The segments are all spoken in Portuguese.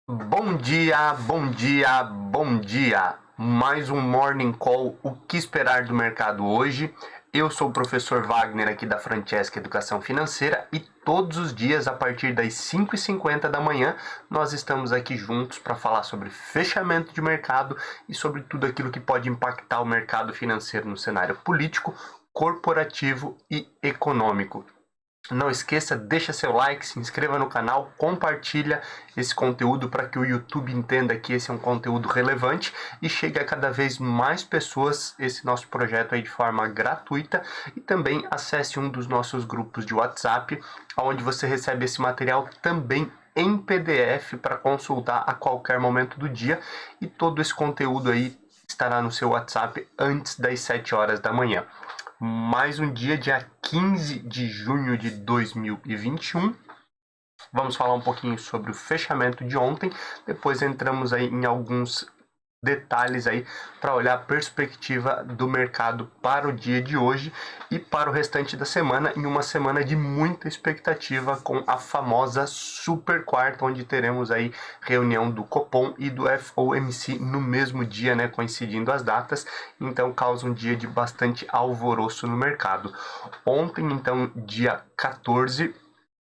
Bom dia, bom dia, bom dia. Mais um Morning Call, o que esperar do mercado hoje? Eu sou o professor Wagner aqui da Francesca Educação Financeira e todos os dias a partir das 5h50 da manhã nós estamos aqui juntos para falar sobre fechamento de mercado e sobre tudo aquilo que pode impactar o mercado financeiro no cenário político, corporativo e econômico. Não esqueça, deixa seu like, se inscreva no canal, compartilha esse conteúdo para que o YouTube entenda que esse é um conteúdo relevante e chegue a cada vez mais pessoas esse nosso projeto aí de forma gratuita. E também acesse um dos nossos grupos de WhatsApp, onde você recebe esse material também em PDF para consultar a qualquer momento do dia, e todo esse conteúdo aí estará no seu WhatsApp antes das 7 horas da manhã. Mais um dia 15 de junho de 2021. Vamos falar um pouquinho sobre o fechamento de ontem, depois entramos aí em alguns detalhes aí para olhar a perspectiva do mercado para o dia de hoje e para o restante da semana, em uma semana de muita expectativa com a famosa super quarta, onde teremos aí reunião do Copom e do FOMC no mesmo dia, né, coincidindo as datas, então causa um dia de bastante alvoroço no mercado. Ontem, então, dia 14,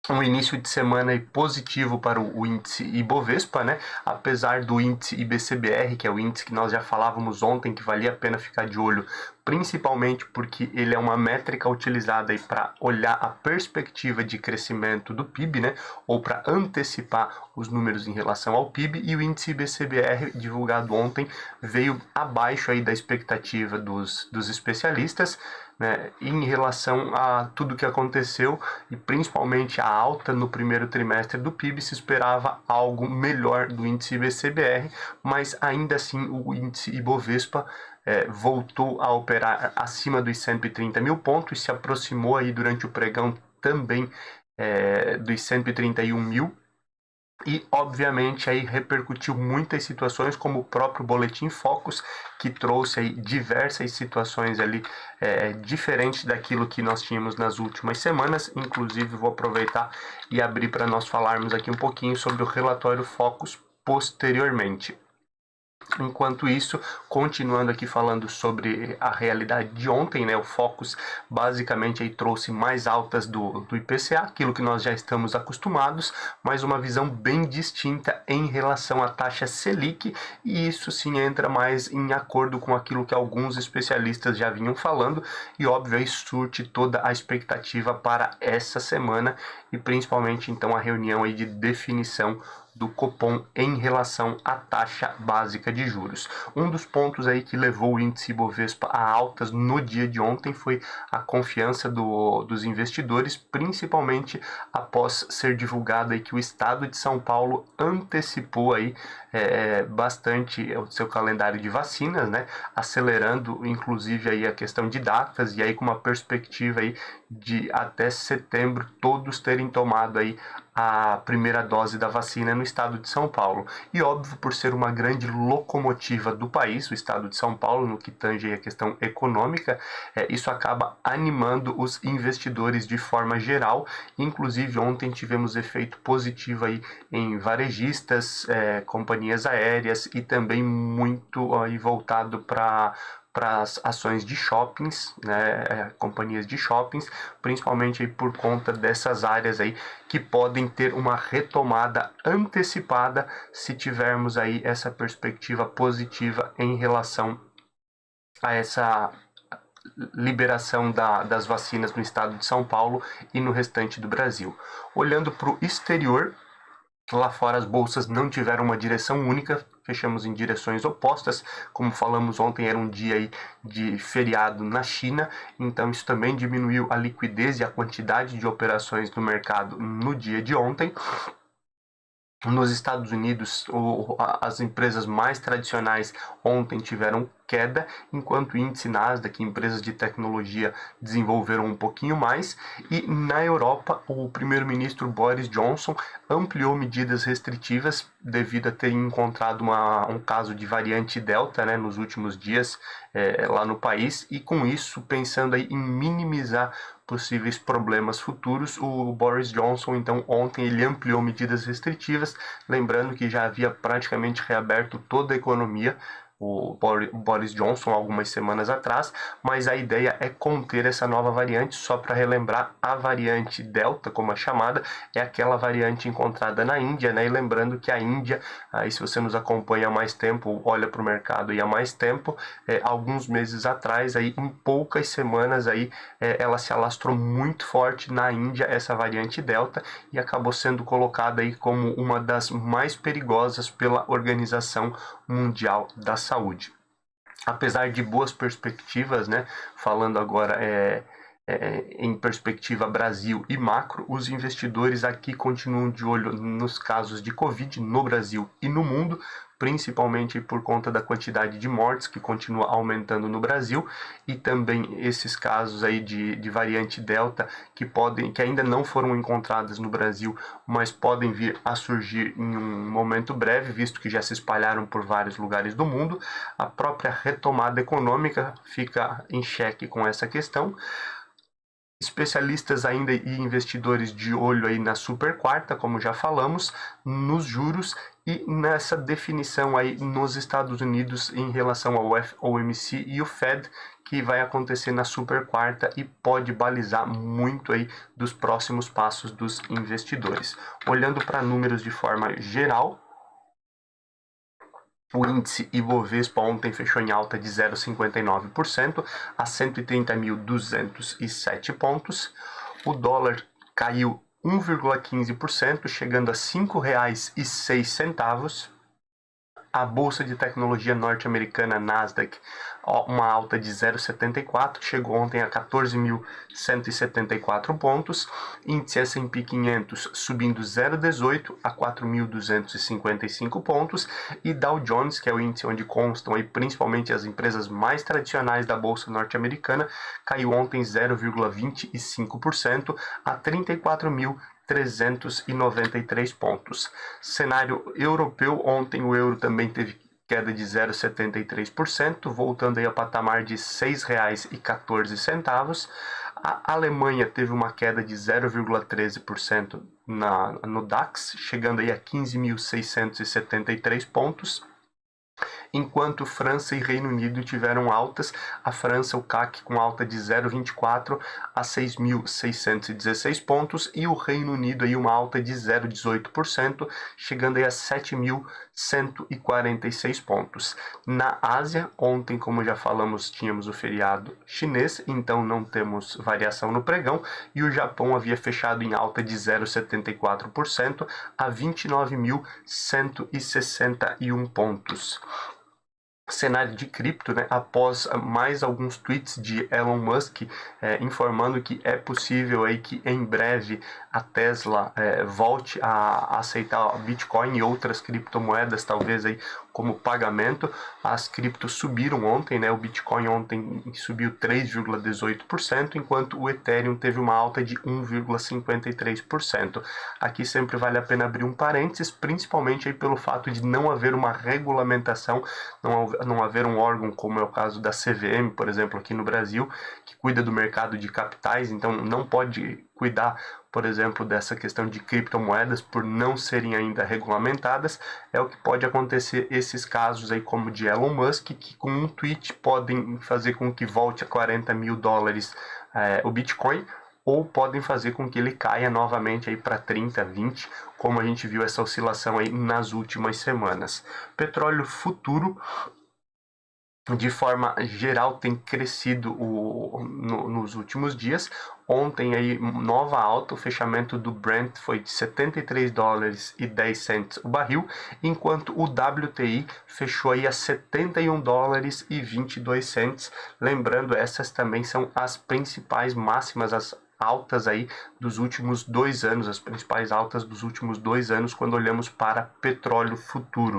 um início de semana positivo para o índice Ibovespa, né? Apesar do índice IBCBR, que é o índice que nós já falávamos ontem, que valia a pena ficar de olho, principalmente porque ele é uma métrica utilizada para olhar a perspectiva de crescimento do PIB, né? Ou para antecipar os números em relação ao PIB, e o índice IBCBR divulgado ontem veio abaixo aí da expectativa dos especialistas, né, em relação a tudo que aconteceu e principalmente a alta no primeiro trimestre do PIB. Se esperava algo melhor do índice IBCBR, mas ainda assim o índice Ibovespa voltou a operar acima dos 130 mil pontos, se aproximou aí durante o pregão também dos 131 mil. E, obviamente, aí repercutiu muitas situações, como o próprio Boletim Focus, que trouxe aí diversas situações ali diferentes daquilo que nós tínhamos nas últimas semanas. Inclusive, vou aproveitar e abrir para nós falarmos aqui um pouquinho sobre o relatório Focus posteriormente. Enquanto isso, continuando aqui falando sobre a realidade de ontem, né, o Focus basicamente aí trouxe mais altas do IPCA, aquilo que nós já estamos acostumados, mas uma visão bem distinta em relação à taxa Selic, e isso sim entra mais em acordo com aquilo que alguns especialistas já vinham falando, e óbvio aí surte toda a expectativa para essa semana, e principalmente então a reunião aí de definição do Copom em relação à taxa básica de juros. Um dos pontos aí que levou o índice Ibovespa a altas no dia de ontem foi a confiança dos investidores, principalmente após ser divulgado aí que o estado de São Paulo antecipou aí bastante o seu calendário de vacinas, né, acelerando inclusive aí a questão de datas, e aí com uma perspectiva aí de até setembro todos terem tomado aí a primeira dose da vacina no estado de São Paulo. E óbvio, por ser uma grande locomotiva do país, o estado de São Paulo, no que tange a questão econômica, isso acaba animando os investidores de forma geral. Inclusive, ontem tivemos efeito positivo aí em varejistas, companhias aéreas, e também muito aí voltado para as ações de shoppings, né, companhias de shoppings, principalmente aí por conta dessas áreas aí que podem ter uma retomada antecipada se tivermos aí essa perspectiva positiva em relação a essa liberação das vacinas no estado de São Paulo e no restante do Brasil. Olhando para o exterior, lá fora as bolsas não tiveram uma direção única, fechamos em direções opostas. Como falamos ontem, era um dia aí de feriado na China, então isso também diminuiu a liquidez e a quantidade de operações no mercado no dia de ontem. Nos Estados Unidos, as empresas mais tradicionais ontem tiveram queda, enquanto o índice Nasdaq, empresas de tecnologia, desenvolveram um pouquinho mais. E na Europa, o primeiro-ministro Boris Johnson ampliou medidas restritivas devido a ter encontrado um caso de variante Delta, né, nos últimos dias lá no país, e com isso pensando aí em minimizar possíveis problemas futuros. O Boris Johnson, então, ontem ele ampliou medidas restritivas, lembrando que já havia praticamente reaberto toda a economia, o Boris Johnson algumas semanas atrás, mas a ideia é conter essa nova variante. Só para relembrar, a variante Delta, como é chamada, é aquela variante encontrada na Índia, né? E lembrando que a Índia, aí se você nos acompanha há mais tempo, olha para o mercado e há mais tempo, alguns meses atrás, aí, em poucas semanas, aí, ela se alastrou muito forte na Índia, essa variante Delta, e acabou sendo colocada aí como uma das mais perigosas pela Organização Mundial da Saúde. Apesar de boas perspectivas, né, falando agora em perspectiva Brasil e macro, os investidores aqui continuam de olho nos casos de Covid no Brasil e no mundo, principalmente por conta da quantidade de mortes que continua aumentando no Brasil, e também esses casos aí de variante Delta que ainda não foram encontradas no Brasil, mas podem vir a surgir em um momento breve, visto que já se espalharam por vários lugares do mundo. A própria retomada econômica fica em xeque com essa questão. Especialistas ainda e investidores de olho aí na super quarta, como já falamos, nos juros e nessa definição aí nos Estados Unidos em relação ao FOMC e o Fed, que vai acontecer na super quarta e pode balizar muito aí dos próximos passos dos investidores. Olhando para números de forma geral, o índice Ibovespa ontem fechou em alta de 0,59% a 130.207 pontos. O dólar caiu 1,15%, chegando a R$ 5,06. A bolsa de tecnologia norte-americana Nasdaq, uma alta de 0,74, chegou ontem a 14.174 pontos. Índice S&P 500 subindo 0,18 a 4.255 pontos. E Dow Jones, que é o índice onde constam aí principalmente as empresas mais tradicionais da bolsa norte-americana, caiu ontem 0,25% a 34.393 pontos. Cenário europeu, ontem o euro também teve queda de 0,73%, voltando aí ao patamar de R$ 6,14. A Alemanha teve uma queda de 0,13% no DAX, chegando aí a 15.673 pontos. Enquanto França e Reino Unido tiveram altas, a França, o CAC com alta de 0,24 a 6.616 pontos, e o Reino Unido aí uma alta de 0,18%, chegando aí a 7.146 pontos. Na Ásia, ontem, como já falamos, tínhamos o feriado chinês, então não temos variação no pregão, e o Japão havia fechado em alta de 0,74% a 29.161 pontos. Cenário de cripto, né, após mais alguns tweets de Elon Musk informando que é possível aí que em breve a Tesla volte a aceitar Bitcoin e outras criptomoedas, talvez aí como pagamento. As criptos subiram ontem, né? O Bitcoin ontem subiu 3,18%, enquanto o Ethereum teve uma alta de 1,53%. Aqui sempre vale a pena abrir um parênteses, principalmente aí pelo fato de não haver uma regulamentação, não haver um órgão como é o caso da CVM, por exemplo, aqui no Brasil, que cuida do mercado de capitais, então não pode cuidar, por exemplo, dessa questão de criptomoedas por não serem ainda regulamentadas. É o que pode acontecer esses casos aí como de Elon Musk, que com um tweet podem fazer com que volte a $40 mil o Bitcoin, ou podem fazer com que ele caia novamente aí para 30, 20, como a gente viu essa oscilação aí nas últimas semanas. Petróleo futuro, de forma geral, tem crescido nos últimos dias. Ontem aí nova alta, o fechamento do Brent foi de $73,10 o barril, enquanto o WTI fechou aí a $71,22. Lembrando, essas também são as principais máximas, as altas aí dos últimos 2 anos, as principais altas dos últimos 2 anos quando olhamos para petróleo futuro.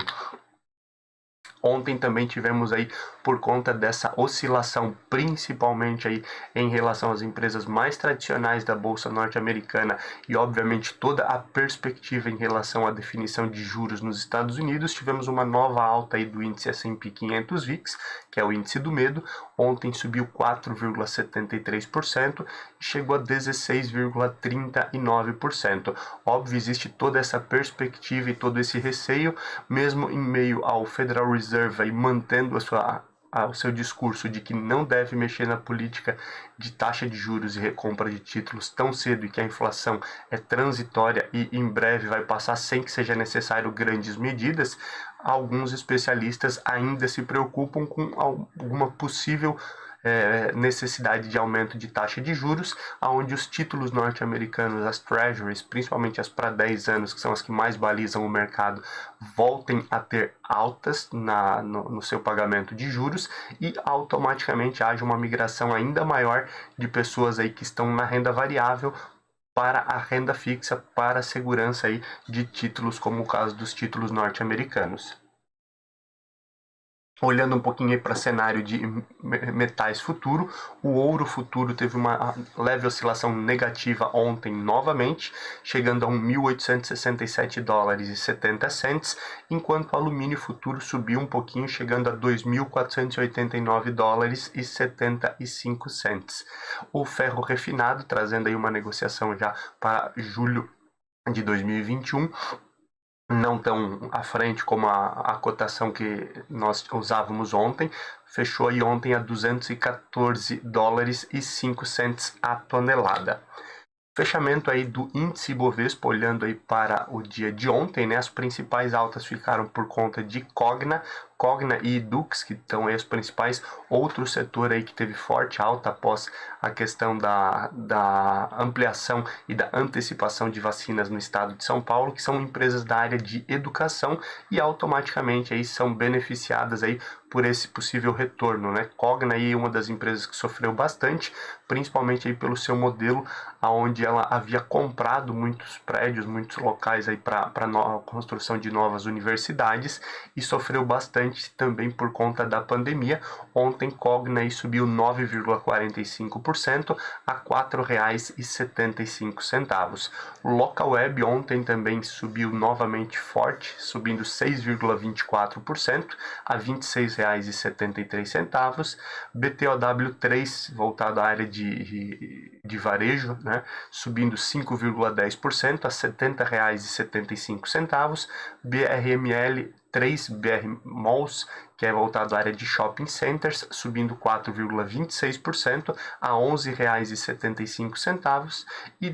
Ontem também tivemos aí, por conta dessa oscilação, principalmente aí em relação às empresas mais tradicionais da Bolsa norte-americana e, obviamente, toda a perspectiva em relação à definição de juros nos Estados Unidos, tivemos uma nova alta aí do índice S&P 500 VIX, que é o índice do medo. Ontem subiu 4,73% e chegou a 16,39%. Óbvio, existe toda essa perspectiva e todo esse receio, mesmo em meio ao Federal Reserve aí mantendo o seu discurso de que não deve mexer na política de taxa de juros e recompra de títulos tão cedo e que a inflação é transitória e em breve vai passar sem que seja necessário grandes medidas. Alguns especialistas ainda se preocupam com alguma possível necessidade de aumento de taxa de juros, onde os títulos norte-americanos, as treasuries, principalmente as para 10 anos, que são as que mais balizam o mercado, voltem a ter altas no seu pagamento de juros e automaticamente haja uma migração ainda maior de pessoas aí que estão na renda variável para a renda fixa, para a segurança aí de títulos, como o caso dos títulos norte-americanos. Olhando um pouquinho para cenário de metais futuro, o ouro futuro teve uma leve oscilação negativa ontem novamente, chegando a $1.867,70, enquanto o alumínio futuro subiu um pouquinho, chegando a $2.489,75. O ferro refinado, trazendo aí uma negociação já para julho de 2021, não tão à frente como a cotação que nós usávamos ontem, fechou aí ontem a $214,05 a tonelada. Fechamento aí do índice Bovespa, olhando aí para o dia de ontem, né? As principais altas ficaram por conta de Cogna e Dux, que estão aí os principais. Outro setor aí que teve forte alta após a questão da ampliação e da antecipação de vacinas no estado de São Paulo, que são empresas da área de educação e automaticamente aí são beneficiadas aí por esse possível retorno, né? Cogna aí é uma das empresas que sofreu bastante, principalmente aí pelo seu modelo, onde ela havia comprado muitos prédios, muitos locais aí para a construção de novas universidades e sofreu bastante também por conta da pandemia. Ontem Cogna aí subiu 9,45% a R$ 4,75. Localweb ontem também subiu novamente forte, subindo 6,24% a R$ 26,73. BTOW3, voltado à área de varejo, né, subindo 5,10% a R$ 70,75. BRML 3, BR Malls, que é voltado à área de shopping centers, subindo 4,26% a R$ 11,75. E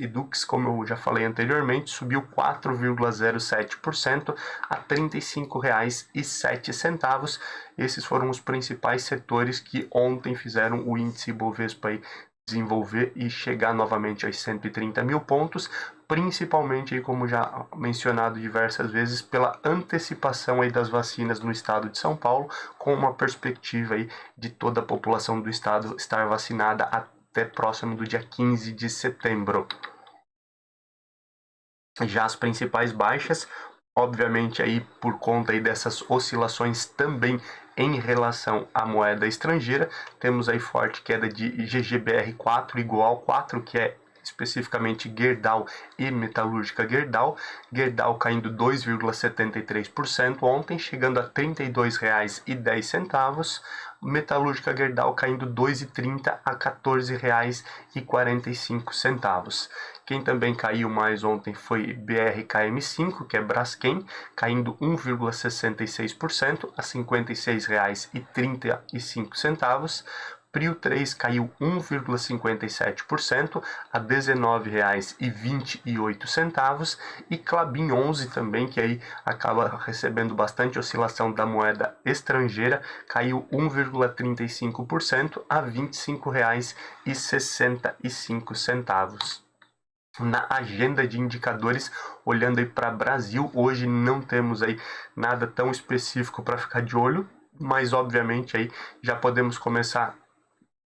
Dux, como eu já falei anteriormente, subiu 4,07% a R$ 35,07. Esses foram os principais setores que ontem fizeram o índice Bovespa aí desenvolver e chegar novamente aos 130 mil pontos, principalmente, aí, como já mencionado diversas vezes, pela antecipação aí das vacinas no estado de São Paulo, com uma perspectiva aí de toda a população do estado estar vacinada até próximo do dia 15 de setembro. Já as principais baixas, obviamente aí por conta aí dessas oscilações também em relação à moeda estrangeira, temos aí forte queda de GGBR4 igual ao 4, que é especificamente Gerdau e Metalúrgica Gerdau. Gerdau caindo 2,73% ontem, chegando a R$ 32,10. Metalúrgica Gerdau caindo 2,30 a R$ 14,45. Quem também caiu mais ontem foi BRKM5, que é Braskem, caindo 1,66% a R$ 56,35. Prio 3 caiu 1,57% a R$ 19,28. E Klabin 11 também, que aí acaba recebendo bastante oscilação da moeda estrangeira, caiu 1,35% a R$ 25,65. Na agenda de indicadores, olhando aí para Brasil, hoje não temos aí nada tão específico para ficar de olho, mas obviamente aí já podemos começar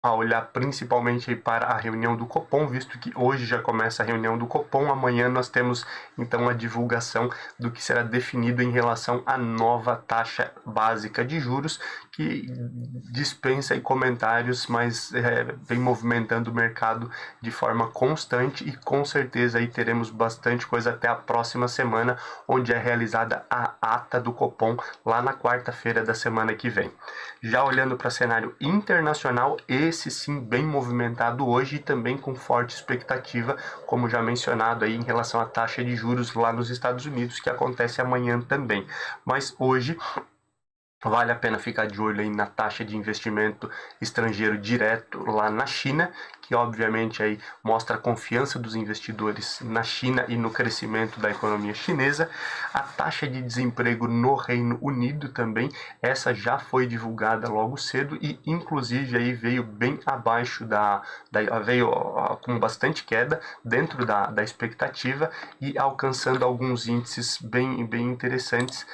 a olhar principalmente aí para a reunião do Copom, visto que hoje já começa a reunião do Copom, amanhã nós temos então a divulgação do que será definido em relação à nova taxa básica de juros, que dispensa aí comentários, mas vem movimentando o mercado de forma constante e com certeza aí teremos bastante coisa até a próxima semana, onde é realizada a ata do Copom lá na quarta-feira da semana que vem. Já olhando para o cenário internacional, esse sim bem movimentado hoje e também com forte expectativa, como já mencionado aí em relação à taxa de juros lá nos Estados Unidos, que acontece amanhã também. Mas hoje vale a pena ficar de olho aí na taxa de investimento estrangeiro direto lá na China, que obviamente aí mostra a confiança dos investidores na China e no crescimento da economia chinesa. A taxa de desemprego no Reino Unido também, essa já foi divulgada logo cedo e inclusive aí veio bem abaixo veio com bastante queda dentro da expectativa e alcançando alguns índices bem interessantes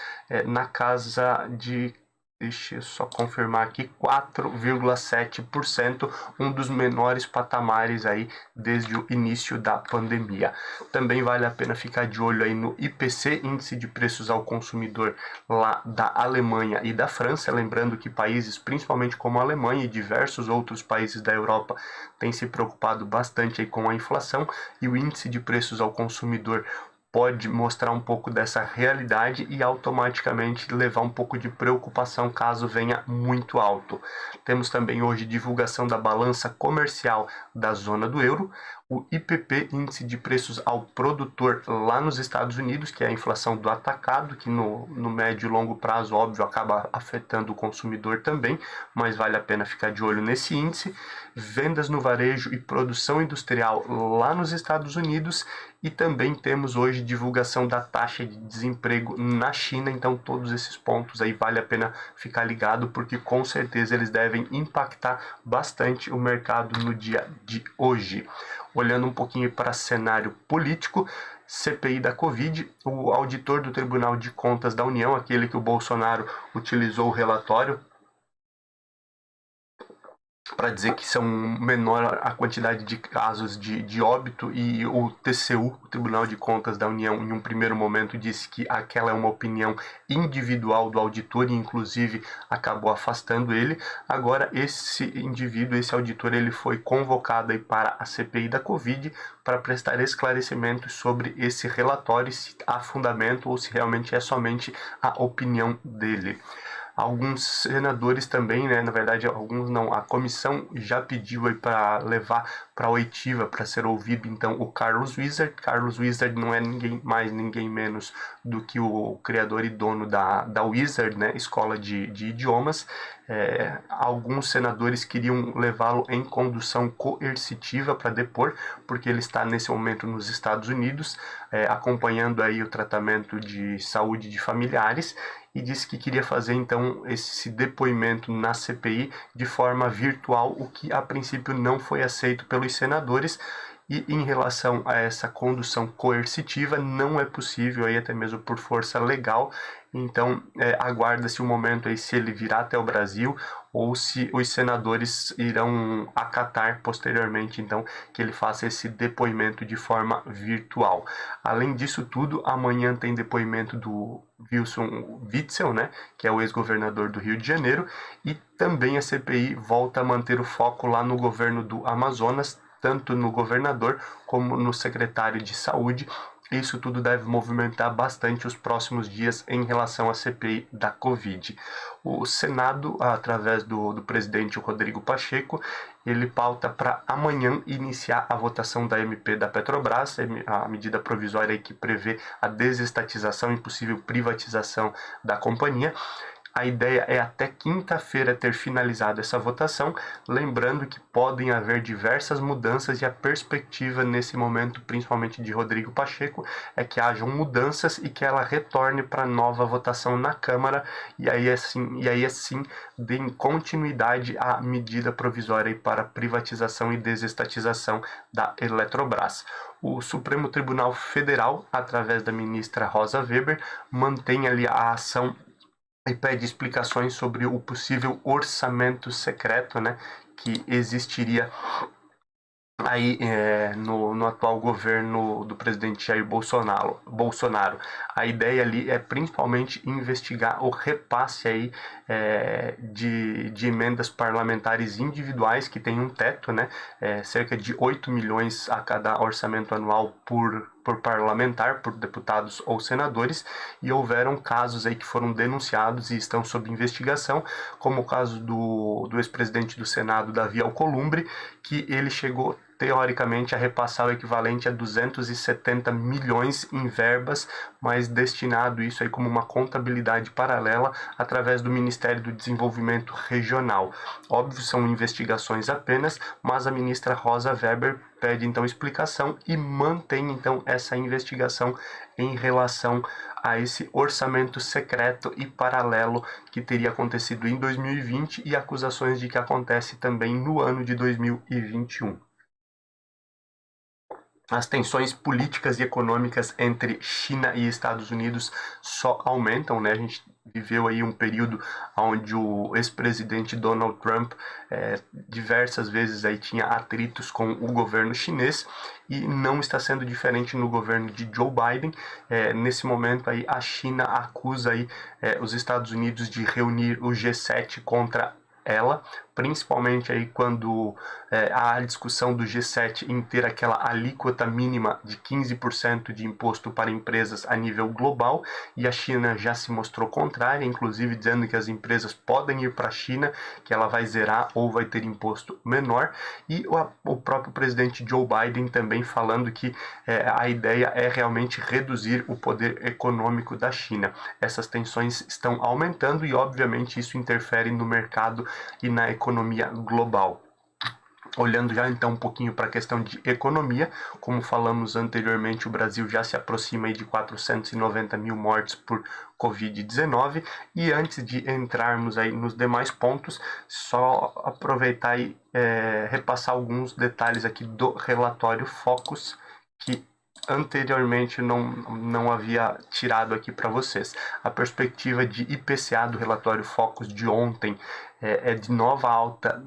na casa de, deixa eu só confirmar aqui, 4,7%, um dos menores patamares aí desde o início da pandemia. Também vale a pena ficar de olho aí no IPC, Índice de Preços ao Consumidor, lá da Alemanha e da França, lembrando que países, principalmente como a Alemanha e diversos outros países da Europa, têm se preocupado bastante aí com a inflação, e o Índice de Preços ao Consumidor pode mostrar um pouco dessa realidade e automaticamente levar um pouco de preocupação caso venha muito alto. Temos também hoje divulgação da balança comercial da zona do euro, o IPP, Índice de Preços ao Produtor lá nos Estados Unidos, que é a inflação do atacado, que no médio e longo prazo, óbvio, acaba afetando o consumidor também, mas vale a pena ficar de olho nesse índice. Vendas no varejo e produção industrial lá nos Estados Unidos, e também temos hoje divulgação da taxa de desemprego na China, então todos esses pontos aí vale a pena ficar ligado, porque com certeza eles devem impactar bastante o mercado no dia de hoje. Olhando um pouquinho para cenário político, CPI da Covid, o auditor do Tribunal de Contas da União, aquele que o Bolsonaro utilizou o relatório para dizer que são menor a quantidade de casos de óbito, e o TCU, o Tribunal de Contas da União, em um primeiro momento disse que aquela é uma opinião individual do auditor e inclusive acabou afastando ele. Agora esse indivíduo, esse auditor, ele foi convocado aí para a CPI da Covid para prestar esclarecimentos sobre esse relatório, se há fundamento ou se realmente é somente a opinião dele. Alguns senadores também, né, na verdade alguns não, a comissão já pediu para levar para a oitiva para ser ouvido então o Carlos Wizard. Carlos Wizard não é ninguém mais, ninguém menos do que o criador e dono da Wizard, né, escola de idiomas. Alguns senadores queriam levá-lo em condução coercitiva para depor, porque ele está nesse momento nos Estados Unidos, acompanhando aí o tratamento de saúde de familiares, e disse que queria fazer então esse depoimento na CPI de forma virtual, o que a princípio não foi aceito pelos senadores. E em relação a essa condução coercitiva, não é possível, aí até mesmo por força legal. Então aguarda-se o momento aí se ele virá até o Brasil ou se os senadores irão acatar posteriormente então que ele faça esse depoimento de forma virtual. Além disso tudo, amanhã tem depoimento do Wilson Witzel, né, que é o ex-governador do Rio de Janeiro, e também a CPI volta a manter o foco lá no governo do Amazonas, tanto no governador como no secretário de saúde. Isso tudo deve movimentar bastante os próximos dias em relação à CPI da Covid. O Senado, através do presidente Rodrigo Pacheco, ele pauta para amanhã iniciar a votação da MP da Petrobras, a medida provisória que prevê a desestatização e possível privatização da companhia. A ideia é até quinta-feira ter finalizado essa votação, lembrando que podem haver diversas mudanças e a perspectiva nesse momento, principalmente de Rodrigo Pacheco, é que hajam mudanças e que ela retorne para nova votação na Câmara, e aí assim deem continuidade à medida provisória para privatização e desestatização da Eletrobras. O Supremo Tribunal Federal, através da ministra Rosa Weber, mantém ali a ação e pede explicações sobre o possível orçamento secreto, né, que existiria aí no atual governo do presidente Jair Bolsonaro. A ideia ali é principalmente investigar o repasse aí de emendas parlamentares individuais que tem um teto, né? Cerca de 8 milhões a cada orçamento anual por parlamentar, por deputados ou senadores, e houveram casos aí que foram denunciados e estão sob investigação, como o caso do ex-presidente do Senado, Davi Alcolumbre, que ele chegou teoricamente a repassar o equivalente a 270 milhões em verbas, mas destinado isso aí como uma contabilidade paralela através do Ministério do Desenvolvimento Regional. Óbvio, são investigações apenas, mas a ministra Rosa Weber pede então explicação e mantém então essa investigação em relação a esse orçamento secreto e paralelo que teria acontecido em 2020 e acusações de que acontece também no ano de 2021. As tensões políticas e econômicas entre China e Estados Unidos só aumentam, né? A gente viveu aí um período onde o ex-presidente Donald Trump diversas vezes aí tinha atritos com o governo chinês e não está sendo diferente no governo de Joe Biden. Nesse momento aí a China acusa aí os Estados Unidos de reunir o G7 contra ela, principalmente aí quando há a discussão do G7 em ter aquela alíquota mínima de 15% de imposto para empresas a nível global, e a China já se mostrou contrária, inclusive dizendo que as empresas podem ir para a China, que ela vai zerar ou vai ter imposto menor, e o próprio presidente Joe Biden também falando que a ideia é realmente reduzir o poder econômico da China. Essas tensões estão aumentando e obviamente isso interfere no mercado e na economia global. Olhando já então um pouquinho para a questão de economia, como falamos anteriormente, o Brasil já se aproxima aí de 490 mil mortes por Covid-19, e antes de entrarmos aí nos demais pontos, só aproveitar e repassar alguns detalhes aqui do relatório Focus, que anteriormente não havia tirado aqui para vocês. A perspectiva de IPCA do relatório Focus de ontem é de nova alta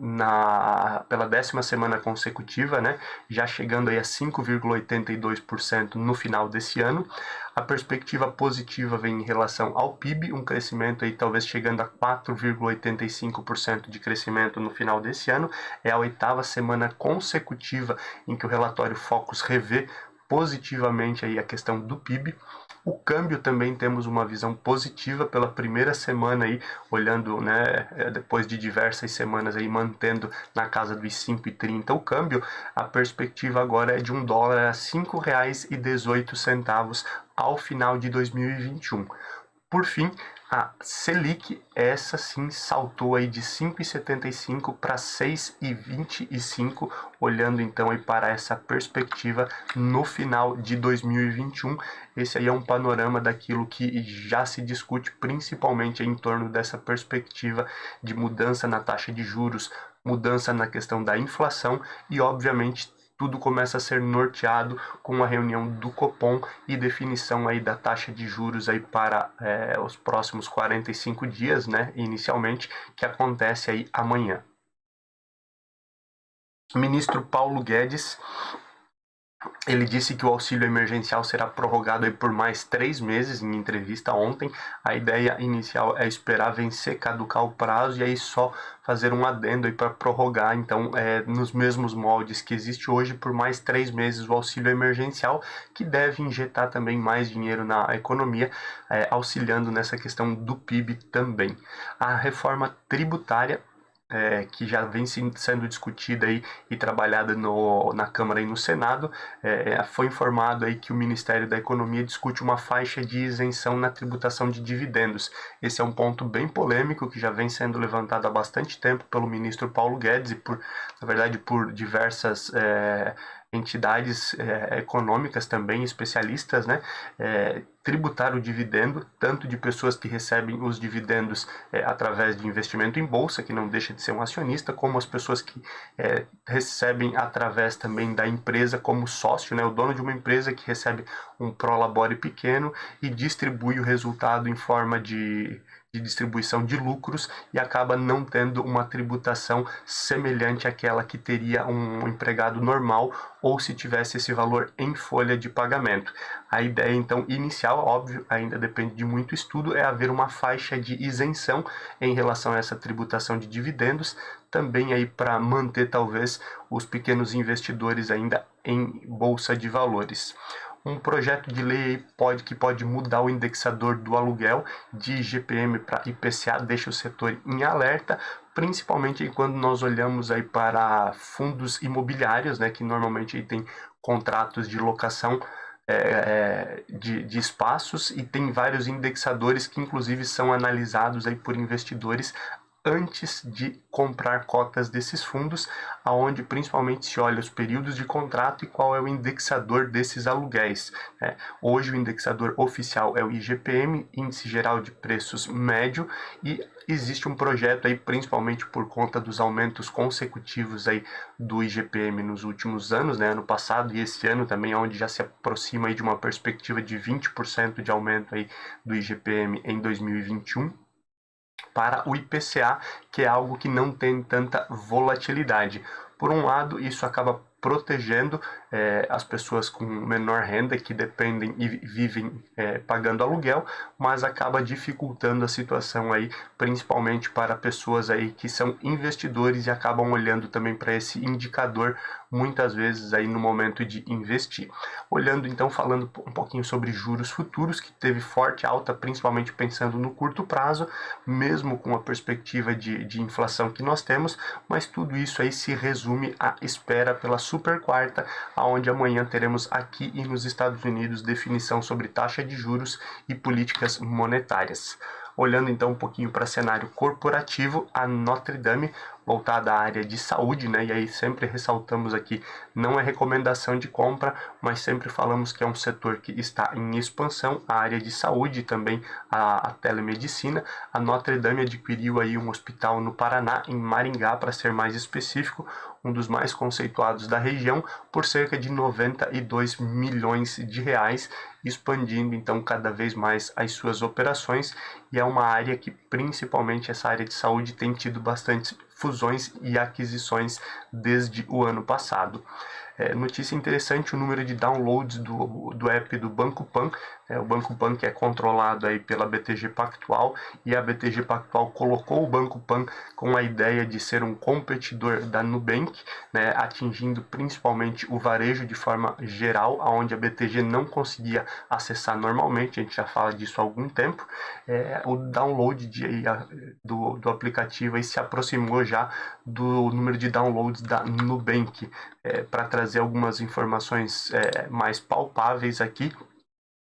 pela 10ª semana consecutiva, né? Já chegando aí a 5,82% no final desse ano. A perspectiva positiva vem em relação ao PIB, um crescimento aí talvez chegando a 4,85% de crescimento no final desse ano. É a 8ª semana consecutiva em que o relatório Focus revê positivamente aí a questão do PIB. O câmbio também temos uma visão positiva pela primeira semana aí, olhando, né, depois de diversas semanas aí mantendo na casa dos 5,30 o câmbio. A perspectiva agora é de $1 a R$ 5,18 ao final de 2021. Por fim, a Selic, essa sim saltou aí de 5,75 para 6,25, olhando então aí para essa perspectiva no final de 2021. Esse aí é um panorama daquilo que já se discute principalmente em torno dessa perspectiva de mudança na taxa de juros, mudança na questão da inflação e, obviamente, tudo começa a ser norteado com a reunião do Copom e definição aí da taxa de juros aí para os próximos 45 dias, né, inicialmente, que acontece aí amanhã. O ministro Paulo Guedes, ele disse que o auxílio emergencial será prorrogado aí por mais 3 meses. Em entrevista ontem, a ideia inicial é esperar vencer, caducar o prazo e aí só fazer um adendo aí para prorrogar, então, nos mesmos moldes que existe hoje, por mais 3 meses o auxílio emergencial, que deve injetar também mais dinheiro na economia, auxiliando nessa questão do PIB também. A reforma tributária, que já vem sendo discutida aí e trabalhada na Câmara e no Senado, foi informado aí que o Ministério da Economia discute uma faixa de isenção na tributação de dividendos. Esse é um ponto bem polêmico que já vem sendo levantado há bastante tempo pelo ministro Paulo Guedes e, na verdade, por diversas entidades econômicas também, especialistas, né, tributar o dividendo, tanto de pessoas que recebem os dividendos através de investimento em bolsa, que não deixa de ser um acionista, como as pessoas que recebem através também da empresa como sócio, né, o dono de uma empresa que recebe um prolabore pequeno e distribui o resultado em forma de distribuição de lucros e acaba não tendo uma tributação semelhante àquela que teria um empregado normal ou se tivesse esse valor em folha de pagamento. A ideia, então, inicial, óbvio, ainda depende de muito estudo, é haver uma faixa de isenção em relação a essa tributação de dividendos, também aí para manter, talvez, os pequenos investidores ainda em bolsa de valores. Um projeto de lei que pode mudar o indexador do aluguel de IGPM para IPCA deixa o setor em alerta, principalmente quando nós olhamos aí para fundos imobiliários, né, que normalmente aí tem contratos de locação de espaços e tem vários indexadores que inclusive são analisados aí por investidores antes de comprar cotas desses fundos, aonde principalmente se olha os períodos de contrato e qual é o indexador desses aluguéis. Hoje o indexador oficial é o IGPM, Índice Geral de Preços Médio, e existe um projeto aí, principalmente por conta dos aumentos consecutivos aí do IGPM nos últimos anos, né, ano passado e esse ano também, onde já se aproxima aí de uma perspectiva de 20% de aumento aí do IGPM em 2021. Para o IPCA, que é algo que não tem tanta volatilidade. Por um lado, isso acaba protegendo as pessoas com menor renda que dependem e vivem pagando aluguel, mas acaba dificultando a situação aí, principalmente para pessoas aí que são investidores e acabam olhando também para esse indicador muitas vezes aí no momento de investir. Olhando então, falando um pouquinho sobre juros futuros, que teve forte alta, principalmente pensando no curto prazo, mesmo com a perspectiva de inflação que nós temos, mas tudo isso aí se resume à espera pela super quarta, onde amanhã teremos aqui e nos Estados Unidos definição sobre taxa de juros e políticas monetárias. Olhando então um pouquinho para cenário corporativo, a Notre Dame, voltada à área de saúde, né? E aí sempre ressaltamos aqui, não é recomendação de compra, mas sempre falamos que é um setor que está em expansão, a área de saúde e também a telemedicina. A Notre Dame adquiriu aí um hospital no Paraná, em Maringá, para ser mais específico, um dos mais conceituados da região, por cerca de 92 milhões de reais, expandindo então cada vez mais as suas operações, e é uma área que principalmente essa área de saúde tem tido bastante fusões e aquisições desde o ano passado. Notícia interessante, o número de downloads do app do Banco Pan, o Banco Pan que é controlado aí pela BTG Pactual, e a BTG Pactual colocou o Banco Pan com a ideia de ser um competidor da Nubank, né, atingindo principalmente o varejo de forma geral, onde a BTG não conseguia acessar normalmente, a gente já fala disso há algum tempo. O download do aplicativo aí se aproximou já do número de downloads da Nubank. Para trazer algumas informações mais palpáveis aqui,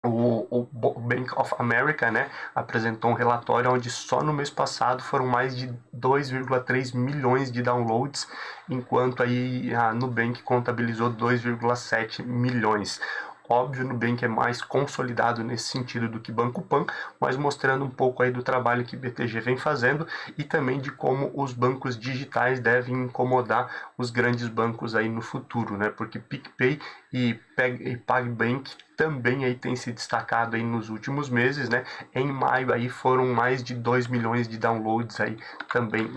o Bank of America, né, apresentou um relatório onde só no mês passado foram mais de 2,3 milhões de downloads, enquanto aí a Nubank contabilizou 2,7 milhões. Óbvio, o Nubank é mais consolidado nesse sentido do que Banco Pan, mas mostrando um pouco aí do trabalho que BTG vem fazendo e também de como os bancos digitais devem incomodar os grandes bancos aí no futuro, né? Porque PicPay e PagBank também aí tem se destacado aí nos últimos meses, né? Em maio aí foram mais de 2 milhões de downloads aí também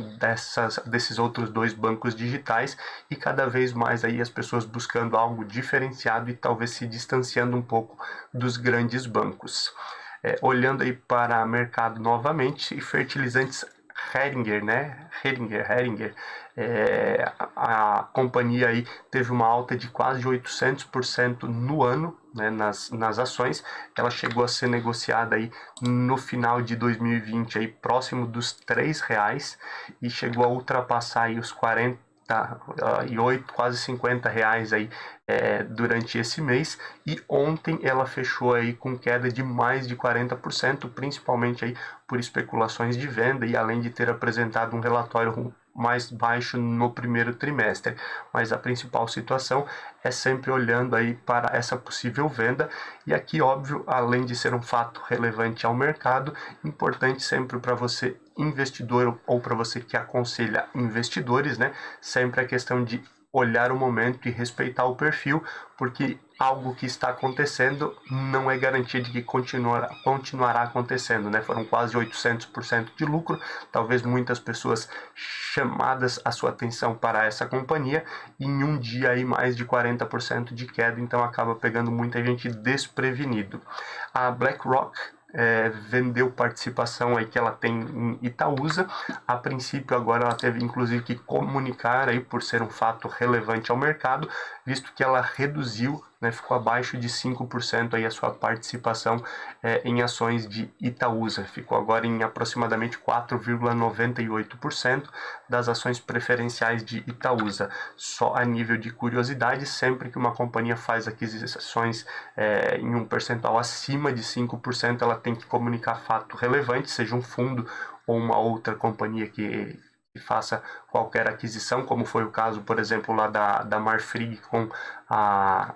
desses outros dois bancos digitais, e cada vez mais aí as pessoas buscando algo diferenciado e talvez se distanciando um pouco dos grandes bancos. Olhando aí para o mercado novamente, e fertilizantes Heringer, né? Heringer. A companhia aí teve uma alta de quase 800% no ano, né, nas ações. Ela chegou a ser negociada aí no final de 2020 aí próximo dos R$3 e chegou a ultrapassar aí os 48, quase R$50 aí durante esse mês, e ontem ela fechou aí com queda de mais de 40%, principalmente aí por especulações de venda, e além de ter apresentado um relatório mais baixo no primeiro trimestre, mas a principal situação é sempre olhando aí para essa possível venda, e aqui, óbvio, além de ser um fato relevante ao mercado, importante sempre para você investidor ou para você que aconselha investidores, né, sempre a questão de olhar o momento e respeitar o perfil, porque algo que está acontecendo não é garantia de que continuará acontecendo, né? Foram quase 800% de lucro, talvez muitas pessoas chamadas a sua atenção para essa companhia, e em um dia aí mais de 40% de queda, então acaba pegando muita gente desprevenido. A BlackRock vendeu participação aí que ela tem em Itaúsa. A princípio agora ela teve inclusive que comunicar aí por ser um fato relevante ao mercado, visto que ela reduziu, né, ficou abaixo de 5% aí a sua participação em ações de Itaúsa, ficou agora em aproximadamente 4,98% das ações preferenciais de Itaúsa. Só a nível de curiosidade, sempre que uma companhia faz aquisições em um percentual acima de 5%, ela tem que comunicar fato relevante, seja um fundo ou uma outra companhia que faça qualquer aquisição, como foi o caso, por exemplo, lá da Marfrig com a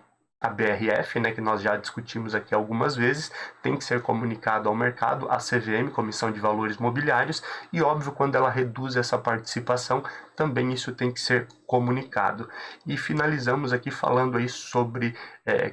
BRF, né, que nós já discutimos aqui algumas vezes, tem que ser comunicado ao mercado, a CVM, Comissão de Valores Mobiliários, e óbvio, quando ela reduz essa participação, também isso tem que ser comunicado. E finalizamos aqui falando aí sobre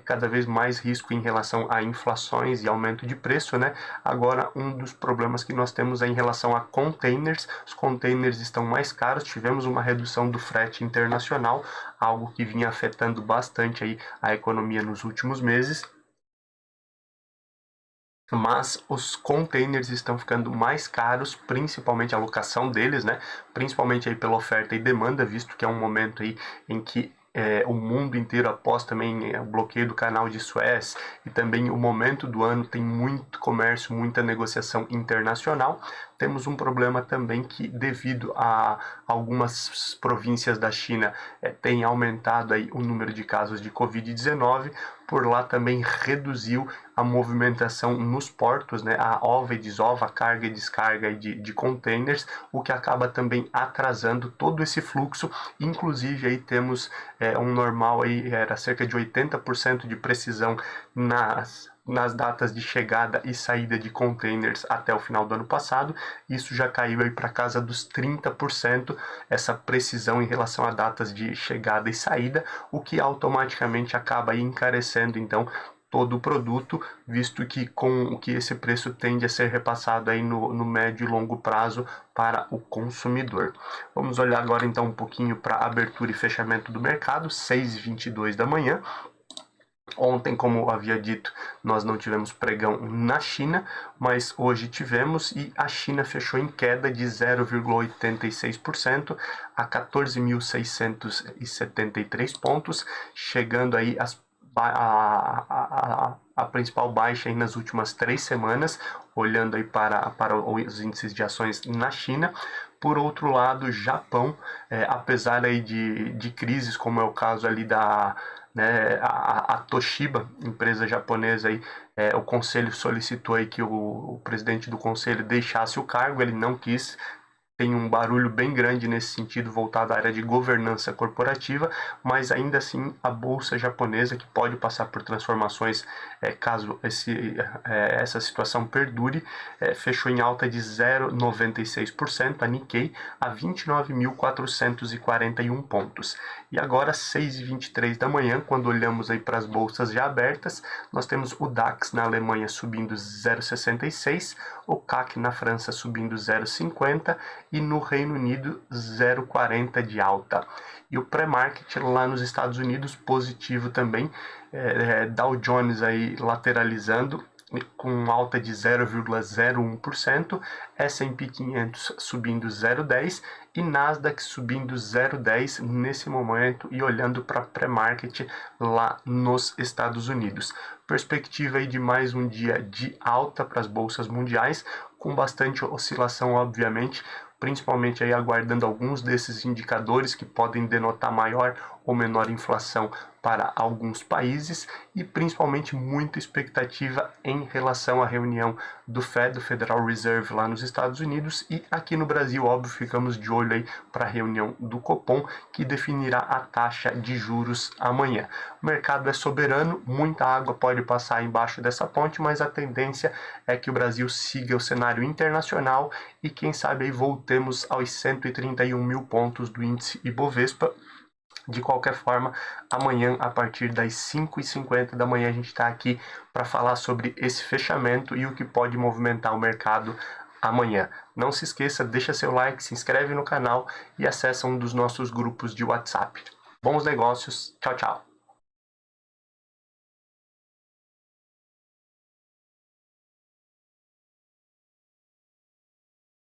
cada vez mais risco em relação a inflações e aumento de preço, né? Agora, um dos problemas que nós temos é em relação a containers. Os containers estão mais caros, tivemos uma redução do frete internacional, algo que vinha afetando bastante aí a economia nos últimos meses. Mas os containers estão ficando mais caros, principalmente a locação deles, né? Principalmente aí pela oferta e demanda, visto que é um momento aí em que o mundo inteiro, após também o bloqueio do canal de Suez e também o momento do ano, tem muito comércio, muita negociação internacional. Temos um problema também que, devido a algumas províncias da China, tem aumentado aí o número de casos de Covid-19, por lá também reduziu a movimentação nos portos, né, a ova e desova, a carga e descarga de containers, o que acaba também atrasando todo esse fluxo. Inclusive aí temos um normal aí, era cerca de 80% de precisão nas datas de chegada e saída de containers até o final do ano passado. Isso já caiu aí para casa dos 30%, essa precisão em relação a datas de chegada e saída, o que automaticamente acaba aí encarecendo então todo o produto, visto que com o que esse preço tende a ser repassado aí no médio e longo prazo para o consumidor. Vamos olhar agora então um pouquinho para a abertura e fechamento do mercado, 6h22 da manhã. Ontem, como eu havia dito, nós não tivemos pregão na China, mas hoje tivemos, e a China fechou em queda de 0,86% a 14.673 pontos, chegando aí a principal baixa aí nas últimas 3 semanas, olhando aí para os índices de ações na China. Por outro lado, Japão, apesar aí de crises, como é o caso ali a Toshiba, empresa japonesa, aí, o conselho solicitou aí que o presidente do conselho deixasse o cargo, ele não quis. Tem um barulho bem grande nesse sentido, voltado à área de governança corporativa, mas ainda assim a bolsa japonesa, que pode passar por transformações caso essa situação perdure, fechou em alta de 0,96%, a Nikkei, a 29.441 pontos. E agora, 6h23 da manhã, quando olhamos aí para as bolsas já abertas, nós temos o DAX na Alemanha subindo 0,66%, o CAC na França subindo 0,50% e no Reino Unido 0,40% de alta. E o pré-market lá nos Estados Unidos positivo também, Dow Jones aí lateralizando com alta de 0,01%, S&P 500 subindo 0,10% e Nasdaq subindo 0,10% nesse momento, e olhando para pré-market lá nos Estados Unidos. perspectiva aí de mais um dia de alta para as bolsas mundiais, com bastante oscilação, obviamente, principalmente aí aguardando alguns desses indicadores que podem denotar maior ou menor inflação para alguns países e principalmente muita expectativa em relação à reunião do Fed, do Federal Reserve lá nos Estados Unidos, e aqui no Brasil, óbvio, ficamos de olho aí para a reunião do Copom, que definirá a taxa de juros amanhã. O mercado é soberano, muita água pode passar embaixo dessa ponte, mas a tendência é que o Brasil siga o cenário internacional e quem sabe aí voltemos aos 131 mil pontos do índice Ibovespa. De qualquer forma, amanhã, a partir das 5h50 da manhã, a gente está aqui para falar sobre esse fechamento e o que pode movimentar o mercado amanhã. Não se esqueça, deixa seu like, se inscreve no canal e acessa um dos nossos grupos de WhatsApp. Bons negócios, tchau, tchau!